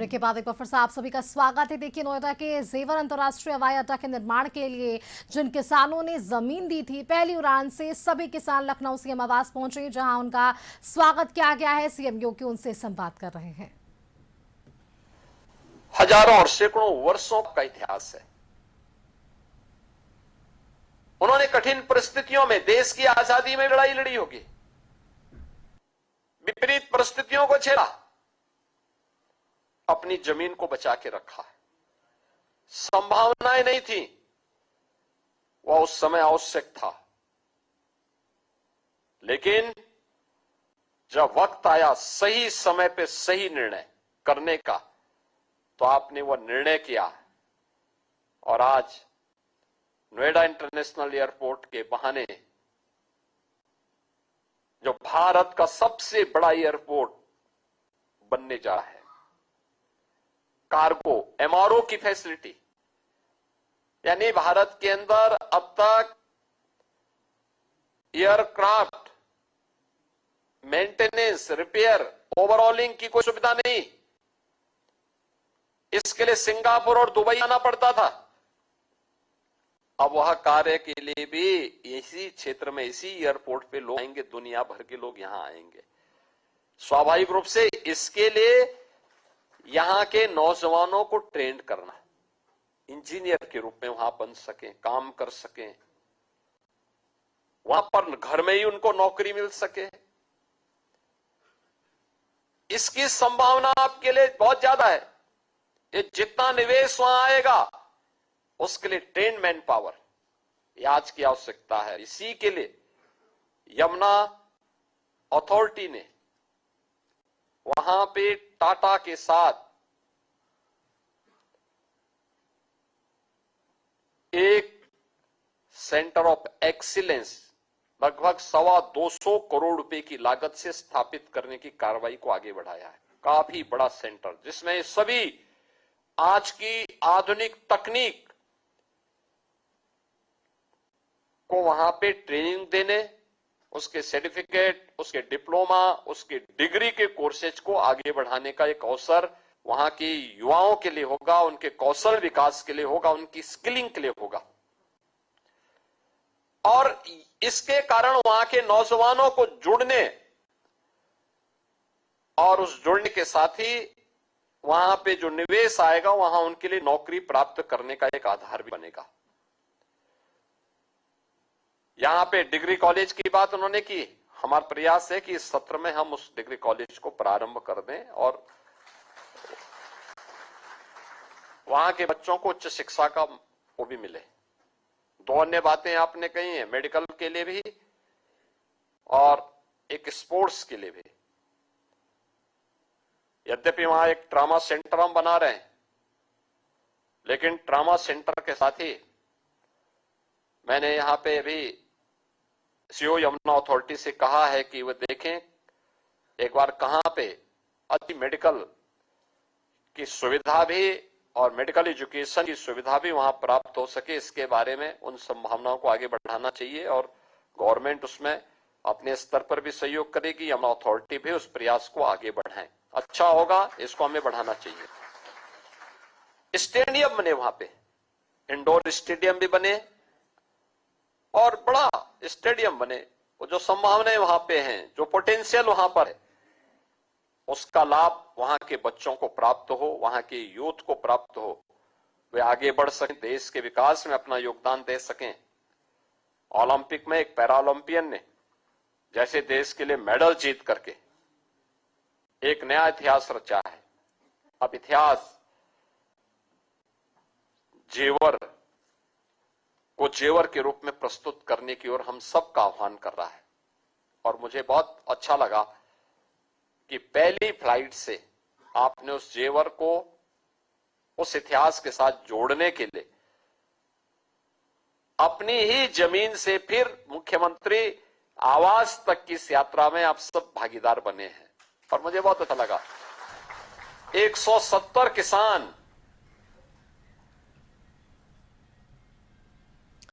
Break के बाद एक बार फिर से आप सभी का स्वागत है। देखिए, नोएडा के जेवर अंतर्राष्ट्रीय हवाई अड्डा के निर्माण के लिए जिन किसानों ने जमीन दी थी, पहली उड़ान से सभी किसान लखनऊ सीएम आवास पहुंचे, जहां उनका स्वागत किया गया है। सीएम योगी उनसे संवाद कर रहे हैं। हजारों और सैकड़ों वर्षों का इतिहास है। उन्होंने कठिन परिस्थितियों में देश की आजादी में लड़ाई लड़ी होगी, विपरीत परिस्थितियों को झेला, अपनी जमीन को बचा के रखा है। संभावनाएं नहीं थी, वह उस समय आवश्यक था, लेकिन जब वक्त आया सही समय पे सही निर्णय करने का, तो आपने वह निर्णय किया और आज नोएडा इंटरनेशनल एयरपोर्ट के बहाने जो भारत का सबसे बड़ा एयरपोर्ट बनने जा रहा है, कार्गो एमआरओ की फैसिलिटी, यानी भारत के अंदर अब तक एयरक्राफ्ट मेंटेनेंस, रिपेयर, ओवरऑलिंग की कोई सुविधा नहीं। इसके लिए सिंगापुर और दुबई आना पड़ता था। अब वह कार्य के लिए भी इसी क्षेत्र में, इसी एयरपोर्ट पे लोग आएंगे, दुनिया भर के लोग यहां आएंगे। स्वाभाविक रूप से इसके लिए यहां के नौजवानों को ट्रेन करना, इंजीनियर के रूप में वहां बन सकें, काम कर सकें, वहां पर घर में ही उनको नौकरी मिल सके, इसकी संभावना आपके लिए बहुत ज्यादा है। ये जितना निवेश वहां आएगा, उसके लिए ट्रेन मैन पावर ये आज की आवश्यकता है। इसी के लिए यमुना अथॉरिटी ने वहां पे टाटा के साथ एक सेंटर ऑफ एक्सीलेंस लगभग 225 करोड़ रुपए की लागत से स्थापित करने की कार्रवाई को आगे बढ़ाया है। काफी बड़ा सेंटर, जिसमें सभी आज की आधुनिक तकनीक को वहां पे ट्रेनिंग देने, उसके सर्टिफिकेट, उसके डिप्लोमा, उसके डिग्री के कोर्सेज को आगे बढ़ाने का एक अवसर वहां के युवाओं के लिए होगा, उनके कौशल विकास के लिए होगा, उनकी स्किलिंग के लिए होगा। और इसके कारण वहां के नौजवानों को जुड़ने और उस जुड़ने के साथ ही वहां पे जो निवेश आएगा, वहां उनके लिए नौकरी प्राप्त करने का एक आधार भी बनेगा। यहां पे डिग्री कॉलेज की बात उन्होंने की। हमारा प्रयास है कि इस सत्र में हम उस डिग्री कॉलेज को प्रारंभ कर दें और वहां के बच्चों को उच्च शिक्षा का वो भी मिले। दो अन्य बातें आपने कही हैं, मेडिकल के लिए भी और एक स्पोर्ट्स के लिए भी। यद्यपि वहां एक ट्रामा सेंटर हम बना रहे हैं, लेकिन ट्रामा सेंटर के साथ ही मैंने यहां पे अभी सीओ यमुना अथॉरिटी से कहा है कि वो देखें एक बार कहां पे अति मेडिकल की सुविधा भी और मेडिकल एजुकेशन की सुविधा भी वहां प्राप्त हो सके। इसके बारे में उन संभावनाओं को आगे बढ़ाना चाहिए और गवर्नमेंट उसमें अपने स्तर पर भी सहयोग करेगी, यमुना अथॉरिटी भी उस प्रयास को आगे बढ़ाएं। अच्छा होगा, इसको हमें बढ़ाना चाहिए। स्टेडियम बने वहां पे, इंडोर स्टेडियम भी बने और बड़ा स्टेडियम बने। वो जो संभावनाएं वहां पे हैं, जो पोटेंशियल वहां पर है, उसका लाभ वहां के बच्चों को प्राप्त हो, वहां के यूथ को प्राप्त हो, वे आगे बढ़ सकें, देश के विकास में अपना योगदान दे सकें। ओलंपिक में एक पैरा ओलंपियन ने जैसे देश के लिए मेडल जीत करके एक नया इतिहास रचा है। अब इतिहास जेवर को जेवर के रूप में प्रस्तुत करने की ओर हम सबका आह्वान कर रहा है। और मुझे बहुत अच्छा लगा कि पहली फ्लाइट से आपने उस जेवर को उस इतिहास के साथ जोड़ने के लिए अपनी ही जमीन से फिर मुख्यमंत्री आवास तक की इस यात्रा में आप सब भागीदार बने हैं। और मुझे बहुत अच्छा लगा, 170 किसान